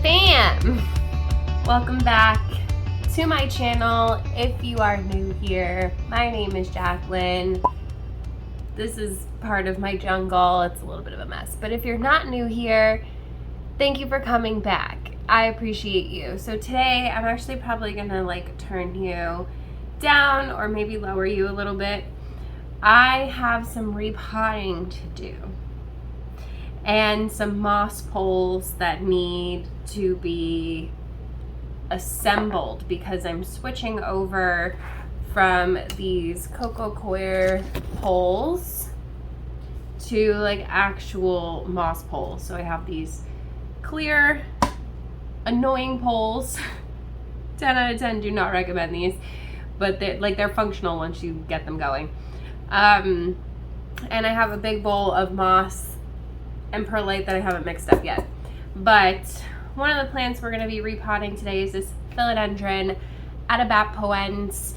fam! Welcome back to my channel. If you are new here, my name is Jacqueline. This is part of my jungle. It's a little bit of a mess, but if you're not new here, thank you for coming back. I appreciate you. So today I'm actually probably gonna turn you down or maybe lower you a little bit. I have some repotting to do and some moss poles that need to be assembled because I'm switching over from these cocoa coir poles to actual moss poles. So I have these clear, annoying poles. 10 out of 10, do not recommend these, but they're functional once you get them going. And I have a big bowl of moss and perlite that I haven't mixed up yet. But one of the plants we're going to be repotting today is this Philodendron Atabapoense.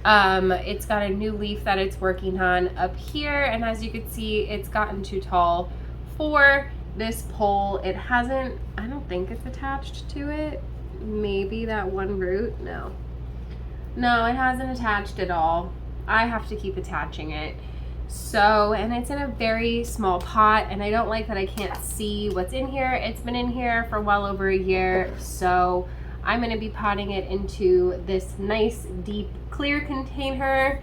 It's got a new leaf that it's working on up here, and as you can see, it's gotten too tall for this pole. It hasn't, I don't think it's attached to it. Maybe that one root. No, it hasn't attached at all. I have to keep attaching it. So, and it's in a very small pot, and I don't like that I can't see what's in here. It's been in here for well over a year, so I'm going to be potting it into this nice deep clear container.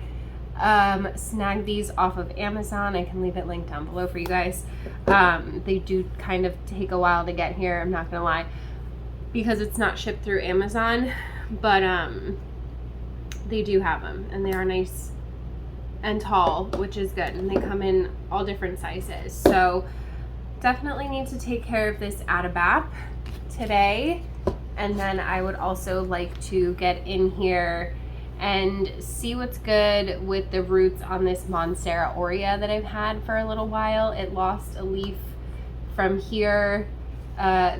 Snag these off of Amazon. I can leave it linked down below for you guys. They do kind of take a while to get here, I'm not gonna lie, because it's not shipped through Amazon, but they do have them, and they are nice and tall, which is good, and they come in all different sizes. So definitely need to take care of this Atabap today, and then I would also like to get in here and see what's good with the roots on this Monstera aurea that I've had for a little while. It lost a leaf from here.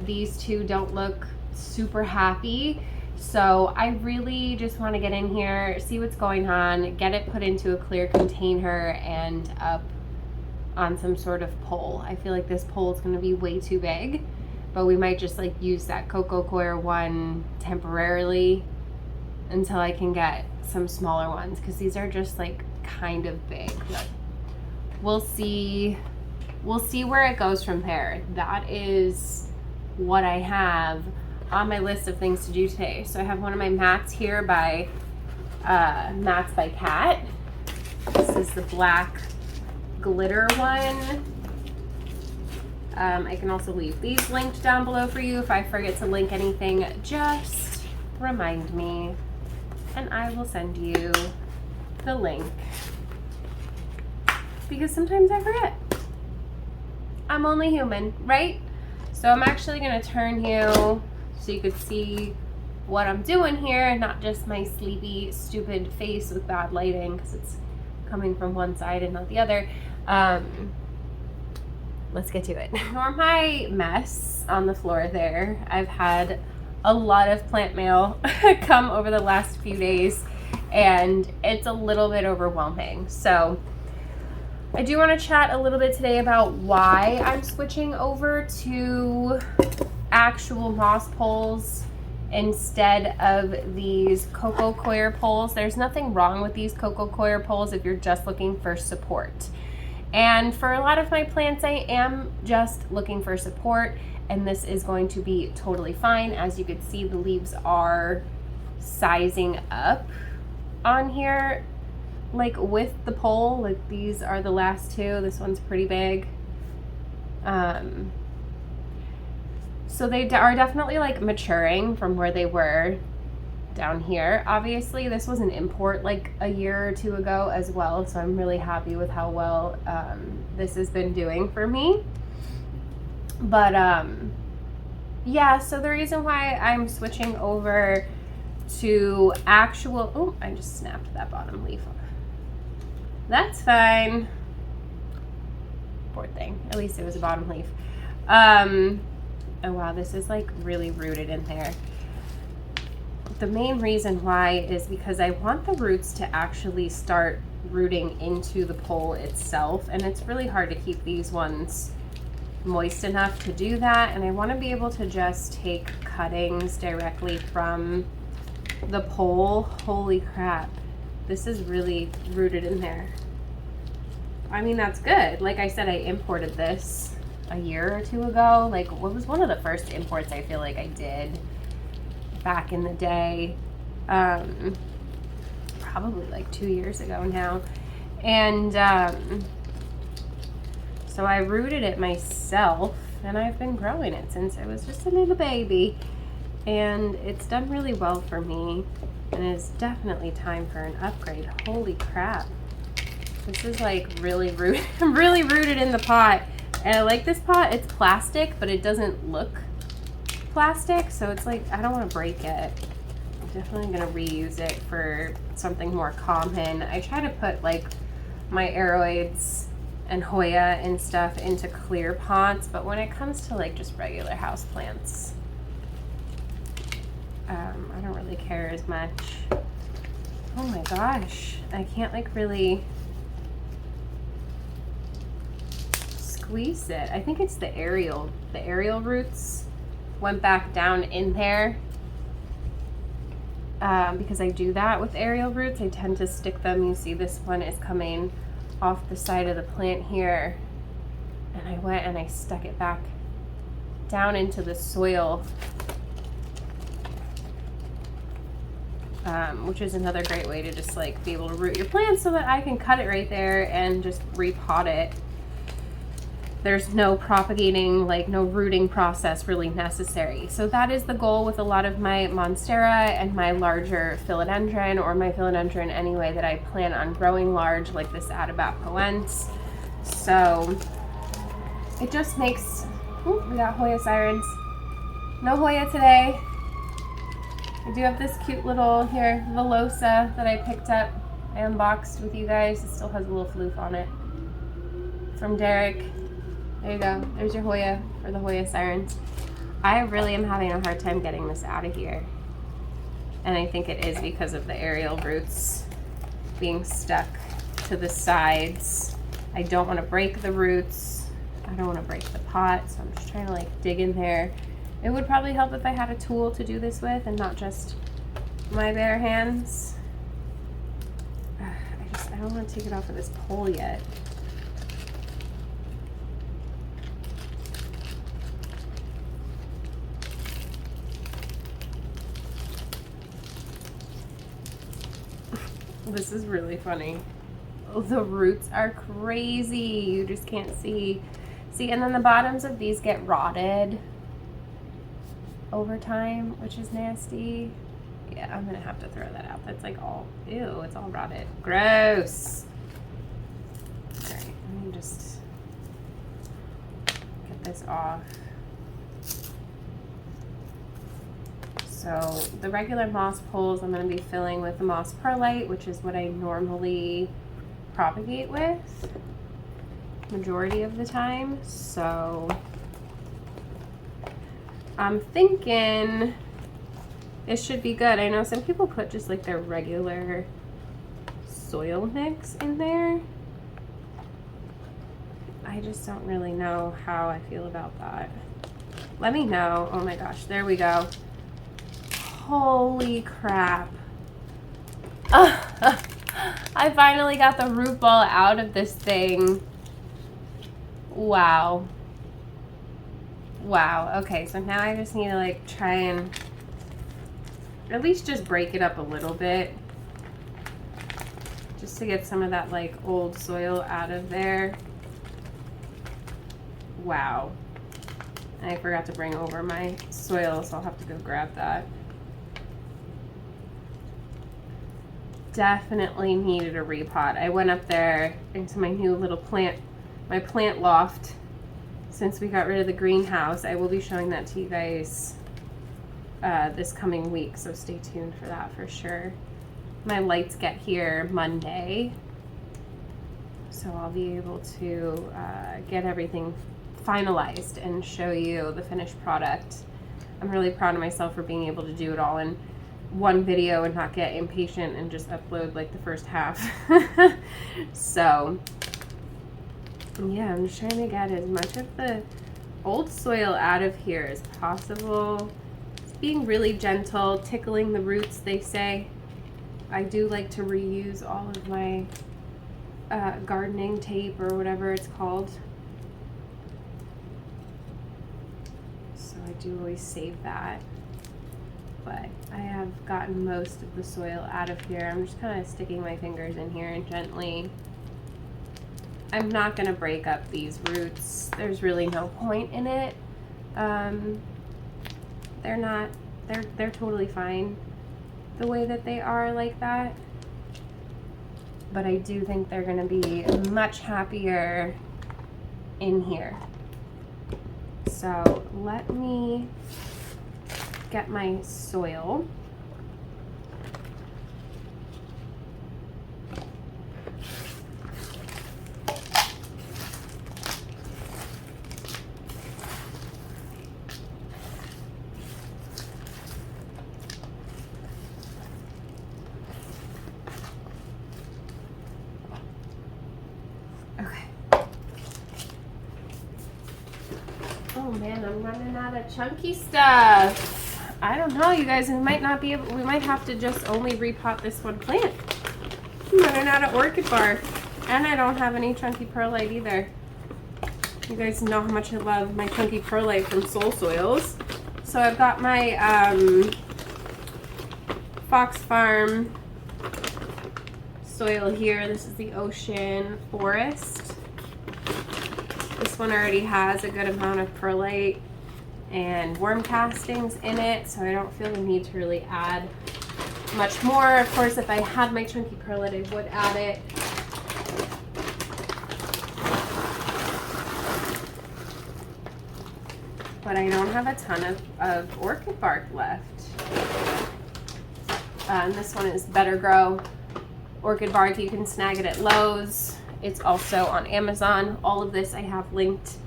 These two don't look super happy. So I really just want to get in here, see what's going on, get it put into a clear container and up on some sort of pole. I feel like this pole is going to be way too big, but we might just use that cocoa coir one temporarily until I can get some smaller ones, because these are just kind of big. But we'll see where it goes from there. That is what I have on my list of things to do today. So I have one of my mats here by Mats by Cat. This is the black glitter one. I can also leave these linked down below for you. If I forget to link anything, just remind me and I will send you the link, because sometimes I forget. I'm only human, right? So I'm actually gonna turn you so you could see what I'm doing here, and not just my sleepy, stupid face with bad lighting, because it's coming from one side and not the other. Let's get to it. Ignore my mess on the floor there. I've had a lot of plant mail come over the last few days, and it's a little bit overwhelming. So I do want to chat a little bit today about why I'm switching over to actual moss poles instead of these cocoa coir poles. There's nothing wrong with these cocoa coir poles if you're just looking for support. And for a lot of my plants, I am just looking for support, and this is going to be totally fine. As you can see, the leaves are sizing up on here, with the pole. These are the last two. This one's pretty big. So they are definitely maturing from where they were down here. Obviously, this was an import a year or two ago as well, so I'm really happy with how well this has been doing for me. But yeah, so the reason why I'm switching over to actual, oh, I just snapped that bottom leaf off. That's fine. Poor thing. At least it was a bottom leaf. Oh wow, this is really rooted in there. The main reason why is because I want the roots to actually start rooting into the pole itself, and it's really hard to keep these ones moist enough to do that, and I want to be able to just take cuttings directly from the pole. Holy crap, this is really rooted in there. I mean, that's good. Like I said, I imported this a year or two ago. Like, what was one of the first imports I feel like I did back in the day? Probably like 2 years ago now. And so I rooted it myself, and I've been growing it since I was just a little baby, and it's done really well for me, and it's definitely time for an upgrade. Holy crap, this is like really rooted, really rooted in the pot. And I like this pot. It's plastic, but it doesn't look plastic, so it's like I don't want to break it. I'm definitely gonna reuse it for something more common. I try to put like my aeroids and Hoya and stuff into clear pots, but when it comes to like just regular house plants, I don't really care as much. Oh my gosh, I can't like really squeeze it. I think it's the aerial roots went back down in there, because I do that with aerial roots. I tend to stick them. You see this one is coming off the side of the plant here, and I went and I stuck it back down into the soil, which is another great way to just like be able to root your plants so that I can cut it right there and just repot it. There's no propagating, like no rooting process really necessary. So that is the goal with a lot of my Monstera and my larger Philodendron, or my Philodendron anyway, that I plan on growing large, like this Atabapoense. So it just makes, ooh, we got Hoya sirens. No Hoya today. I do have this cute little here, Velosa, that I picked up. I unboxed with you guys. It still has a little floof on it. From Derek. There you go. There's your Hoya, or the Hoya sirens. I really am having a hard time getting this out of here. And I think it is because of the aerial roots being stuck to the sides. I don't want to break the roots. I don't want to break the pot, so I'm just trying to like dig in there. It would probably help if I had a tool to do this with and not just my bare hands. I don't want to take it off of this pole yet. This is really funny. Oh, the roots are crazy. You just can't see. See, and then the bottoms of these get rotted over time, which is nasty. Yeah, I'm gonna have to throw that out. That's like all, ew, it's all rotted. Gross. All right, let me just get this off. So the regular moss poles I'm going to be filling with the moss perlite, which is what I normally propagate with majority of the time. So I'm thinking it should be good. I know some people put just like their regular soil mix in there. I just don't really know how I feel about that. Let me know. Oh my gosh, there we go. Holy crap. I finally got the root ball out of this thing. Wow. Wow. Okay, so now I just need to like try and at least just break it up a little bit, just to get some of that like old soil out of there. Wow. And I forgot to bring over my soil, so I'll have to go grab that. Definitely needed a repot. I went up there into my new little plant, my plant loft, since we got rid of the greenhouse. I will be showing that to you guys this coming week, so stay tuned for that for sure. My lights get here Monday, so I'll be able to get everything finalized and show you the finished product. I'm really proud of myself for being able to do it all in one video and not get impatient and just upload like the first half. So yeah, I'm just trying to get as much of the old soil out of here as possible. Just being really gentle, tickling the roots, they say. I do like to reuse all of my gardening tape or whatever it's called. So I do always save that. But I have gotten most of the soil out of here. I'm just kind of sticking my fingers in here and gently. I'm not going to break up these roots. There's really no point in it. They're totally fine the way that they are like that. But I do think they're going to be much happier in here. So let me get my soil. Oh man, I'm running out of chunky stuff. I don't know, you guys, we might not be able, we might have to just only repot this one plant. I'm running out of orchid bark. And I don't have any chunky perlite either. You guys know how much I love my chunky perlite from Soul Soils. So I've got my Fox Farm soil here. This is the Ocean Forest. This one already has a good amount of perlite and worm castings in it, so I don't feel the need to really add much more. Of course, if I had my chunky perlite, I would add it. But I don't have a ton of orchid bark left. This one is Better Grow orchid bark. You can snag it at Lowe's. It's also on Amazon. All of this I have linked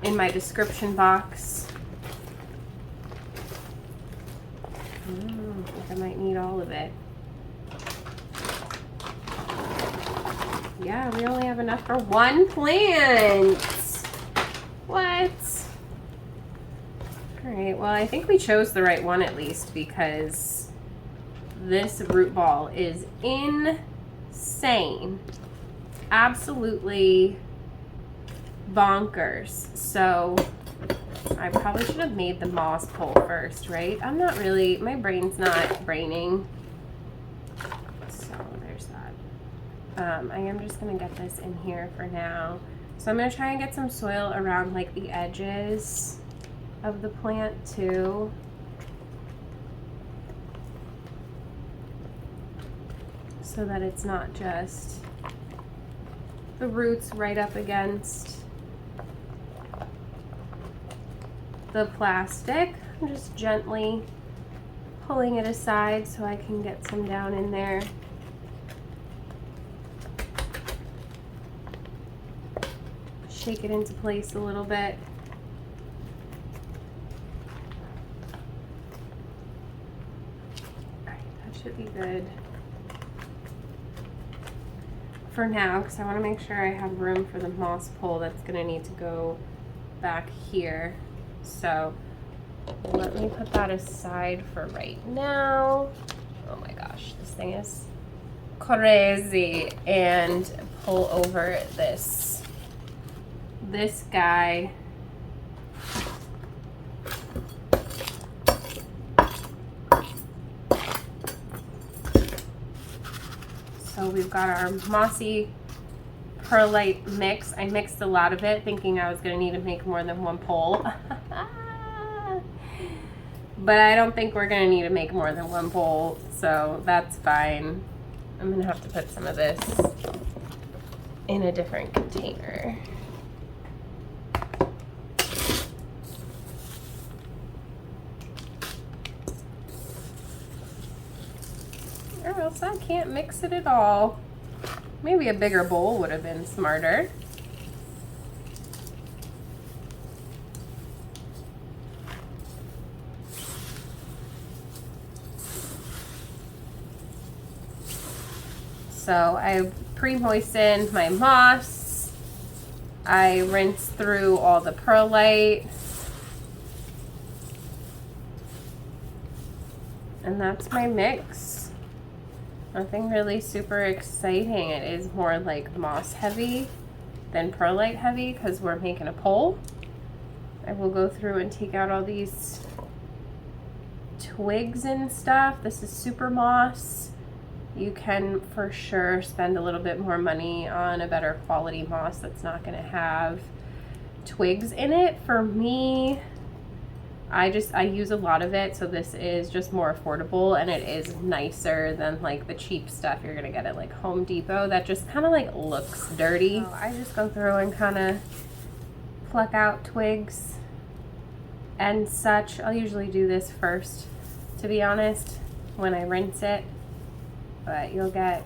in my description box. I think I might need all of it. Yeah, we only have enough for one plant. What? Alright, well, I think we chose the right one at least, because this root ball is insane. Absolutely bonkers. So I probably should have made the moss pole first, right? I'm not really, my brain's not braining. So there's that. I am just gonna get this in here for now. So I'm gonna try and get some soil around like the edges of the plant too. So that it's not just the roots right up against the plastic. I'm just gently pulling it aside so I can get some down in there. Shake it into place a little bit. All right, that should be good for now, because I want to make sure I have room for the moss pole that's going to need to go back here. So let me put that aside for right now. Oh my gosh, this thing is crazy. And pull over this guy. So we've got our mossy perlite mix. I mixed a lot of it thinking I was going to need to make more than one pole. But I don't think we're going to need to make more than one pole, so that's fine. I'm going to have to put some of this in a different container. Or else I can't mix it at all. Maybe a bigger bowl would have been smarter. So I pre-moistened my moss. I rinsed through all the perlite. And that's my mix. Nothing really super exciting. It is more like moss heavy than perlite heavy because we're making a pole. I will go through and take out all these twigs and stuff. This is super moss. You can for sure spend a little bit more money on a better quality moss that's not going to have twigs in it. For me, I use a lot of it, so this is just more affordable, and it is nicer than like the cheap stuff you're gonna get at like Home Depot that just kind of like looks dirty. So I just go through and kind of pluck out twigs and such. I'll usually do this first, to be honest, when I rinse it, but you'll get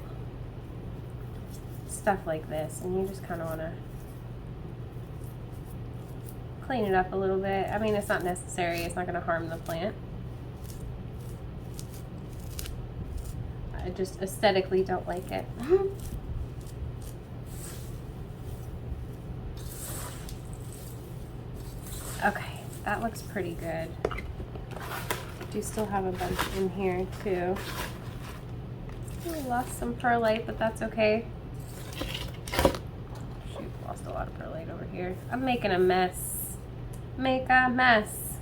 stuff like this, and you just kind of want to clean it up a little bit. I mean, it's not necessary. It's not going to harm the plant. I just aesthetically don't like it. Okay, that looks pretty good. Do still have a bunch in here too. I lost some perlite, but that's okay. Shoot, lost a lot of perlite over here. I'm making a mess. Make a mess.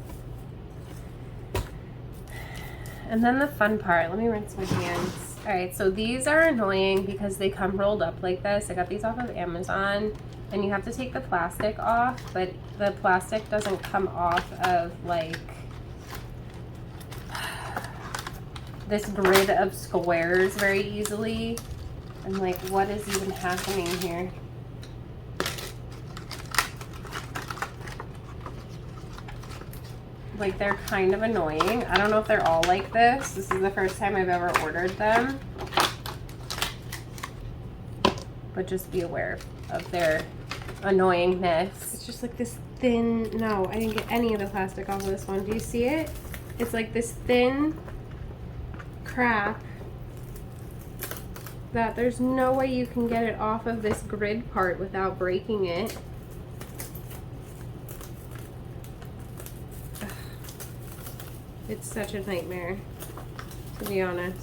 And then the fun part, let me rinse my hands. All right, so these are annoying because they come rolled up like this. I got these off of Amazon, and you have to take the plastic off, but the plastic doesn't come off of like this grid of squares very easily. I'm like, what is even happening here? Like, they're kind of annoying. I don't know if they're all like this. This is the first time I've ever ordered them. But just be aware of their annoyingness. It's just like this thin, no, I didn't get any of the plastic off of this one. Do you see it? It's like this thin crap that there's no way you can get it off of this grid part without breaking it. It's such a nightmare, to be honest.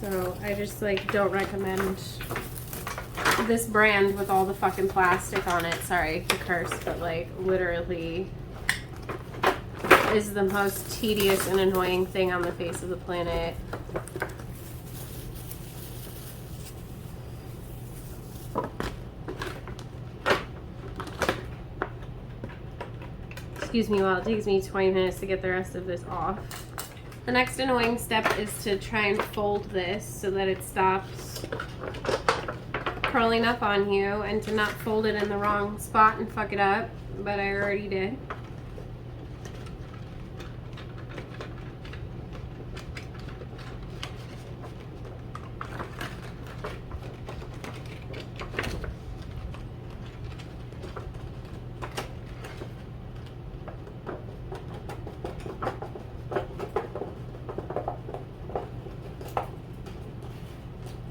So I just like don't recommend this brand with all the fucking plastic on it. Sorry to curse, but like literally is the most tedious and annoying thing on the face of the planet. Excuse me while it takes me 20 minutes to get the rest of this off. The next annoying step is to try and fold this so that it stops curling up on you, and to not fold it in the wrong spot and fuck it up, but I already did.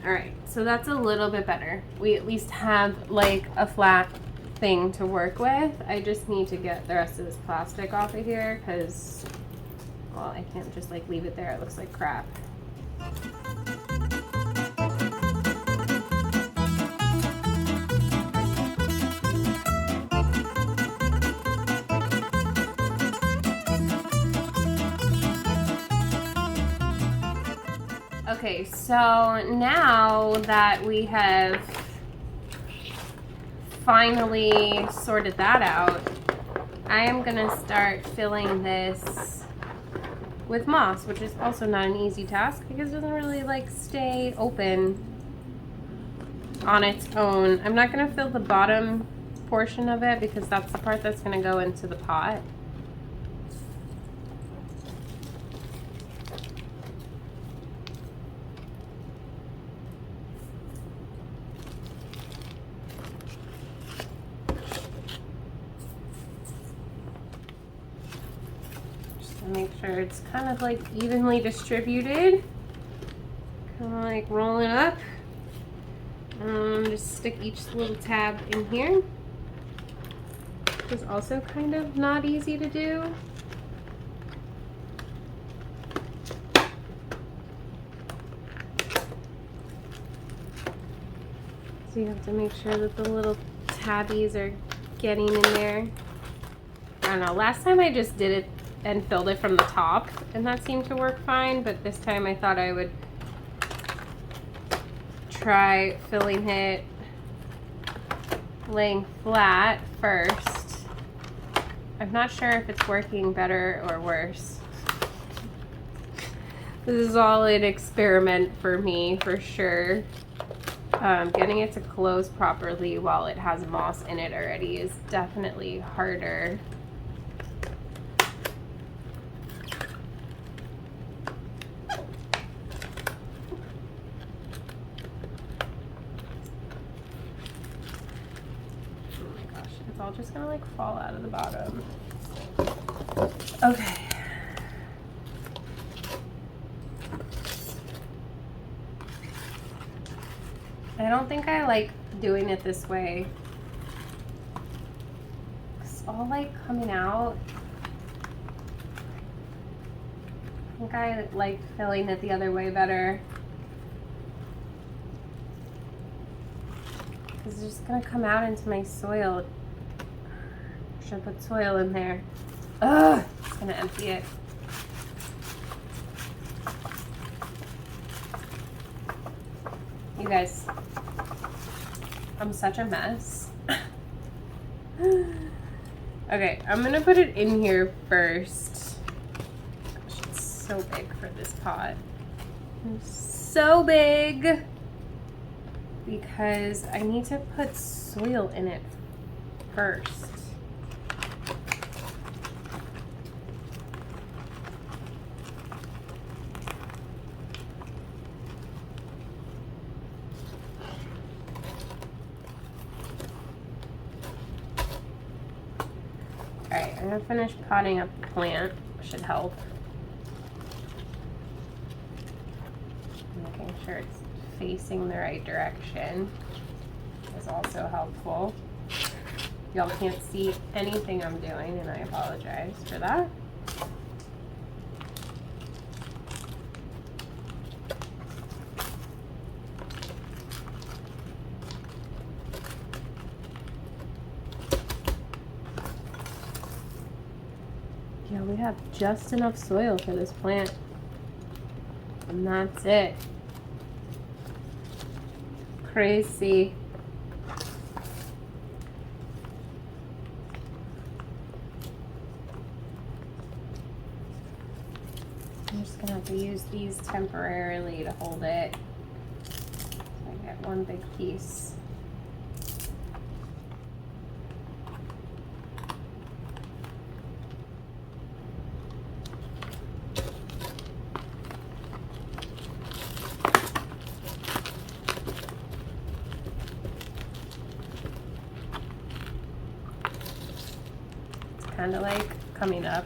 Alright, so that's a little bit better. We at least have like a flat thing to work with. I just need to get the rest of this plastic off of here because, well, I can't just like leave it there. It looks like crap. Okay, so now that we have finally sorted that out, I am gonna start filling this with moss, which is also not an easy task because it doesn't really like stay open on its own. I'm not gonna fill the bottom portion of it because that's the part that's gonna go into the pot. Make sure it's kind of like evenly distributed, kind of like rolling up. Just stick each little tab in here. which is also kind of not easy to do. So you have to make sure that the little tabbies are getting in there. I don't know, last time I just did it and filled it from the top and that seemed to work fine, but this time I thought I would try filling it laying flat first. I'm not sure if it's working better or worse. This is all an experiment for me, for sure. Getting it to close properly while it has moss in it already is definitely harder. It's all just gonna like fall out of the bottom. Okay. I don't think I like doing it this way. It's all like coming out. I think I like filling it the other way better. It's just gonna come out into my soil. Should put soil in there. Ugh, it's gonna empty it. You guys, I'm such a mess. Okay, I'm gonna put it in here first. Gosh, it's so big for this pot. It's so big because I need to put soil in it first. Alright, I'm gonna finish potting up the plant. Should help. Making sure it's facing the right direction is also helpful. Y'all can't see anything I'm doing, and I apologize for that. Yeah, we have just enough soil for this plant, and that's it. Crazy. I'm just gonna have to use these temporarily to hold it. So I get one big piece. Kind of like coming up.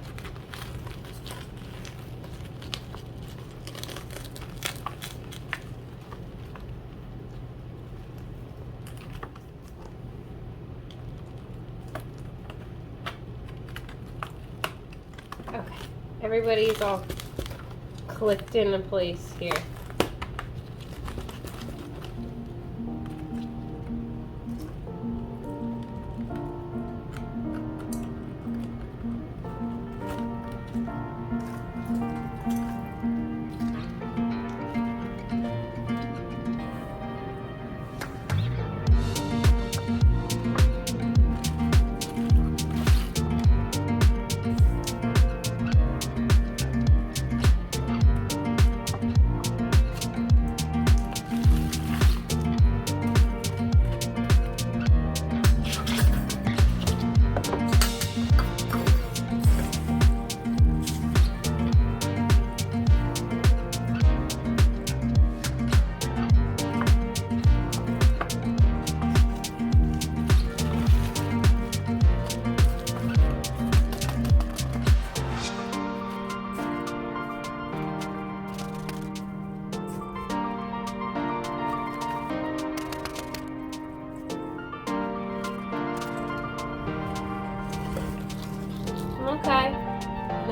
Okay, everybody's all clicked into place here.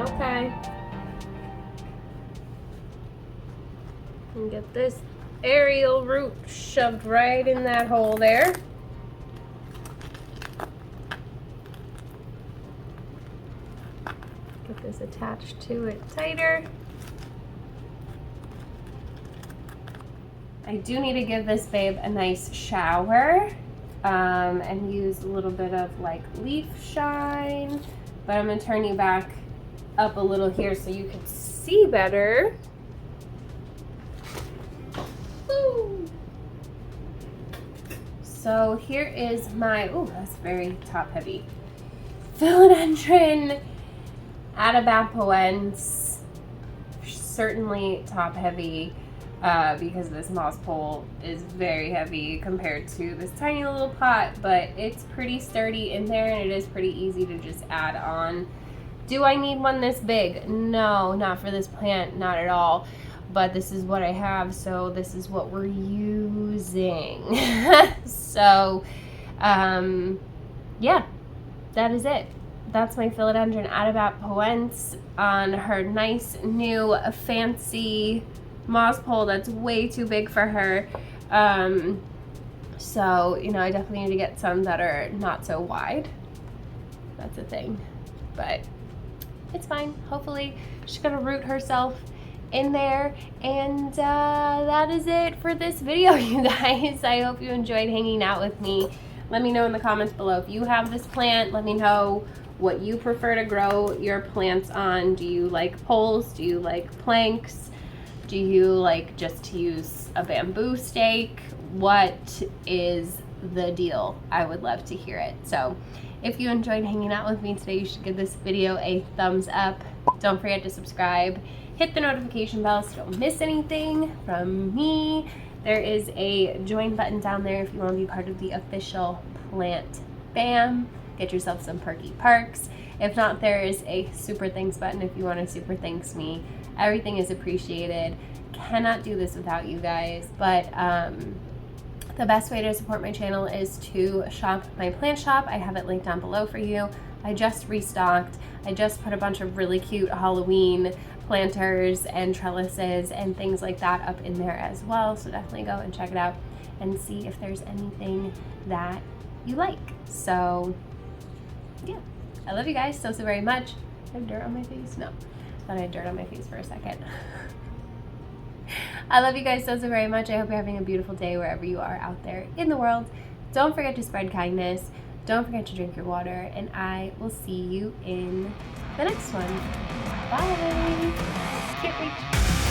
Okay. And get this aerial root shoved right in that hole there. Get this attached to it tighter. I do need to give this babe a nice shower and use a little bit of like leaf shine, but I'm gonna turn you back up a little here so you can see better. Woo. So here is my, oh, that's very top heavy, Philodendron Atabapoense, certainly top heavy. Because this moss pole is very heavy compared to this tiny little pot, but it's pretty sturdy in there and it is pretty easy to just add on. Do I need one this big? No, not for this plant, not at all. But this is what I have, so this is what we're using. So, yeah, that is it. That's my Philodendron Atabapoense on her nice new fancy moss pole that's way too big for her. So, you know, I definitely need to get some that are not so wide. That's a thing. But it's fine. Hopefully she's gonna root herself in there. And that is it for this video, you guys. I hope you enjoyed hanging out with me. Let me know in the comments below if you have this plant. Let me know what you prefer to grow your plants on. Do you like poles? Do you like planks? Do you like just to use a bamboo stake? What is the deal? I would love to hear it. So if you enjoyed hanging out with me today, you should give this video a thumbs up. Don't forget to subscribe. Hit the notification bell so you don't miss anything from me. There is a join button down there if you want to be part of the official Plant Bam. Get yourself some perky perks. If not, there is a super thanks button if you want to super thanks me. Everything is appreciated. Cannot do this without you guys, but the best way to support my channel is to shop my plant shop. I have it linked down below for you. I just restocked. I just put a bunch of really cute Halloween planters and trellises and things like that up in there as well, so definitely go and check it out and see if there's anything that you like. So yeah, I love you guys so very much. I have dirt on my face? No, I thought I had dirt on my face for a second. I love you guys so very much. I hope you're having a beautiful day wherever you are out there in the world. Don't forget to spread kindness. Don't forget to drink your water, and I will see you in the next one. Bye. Can't reach.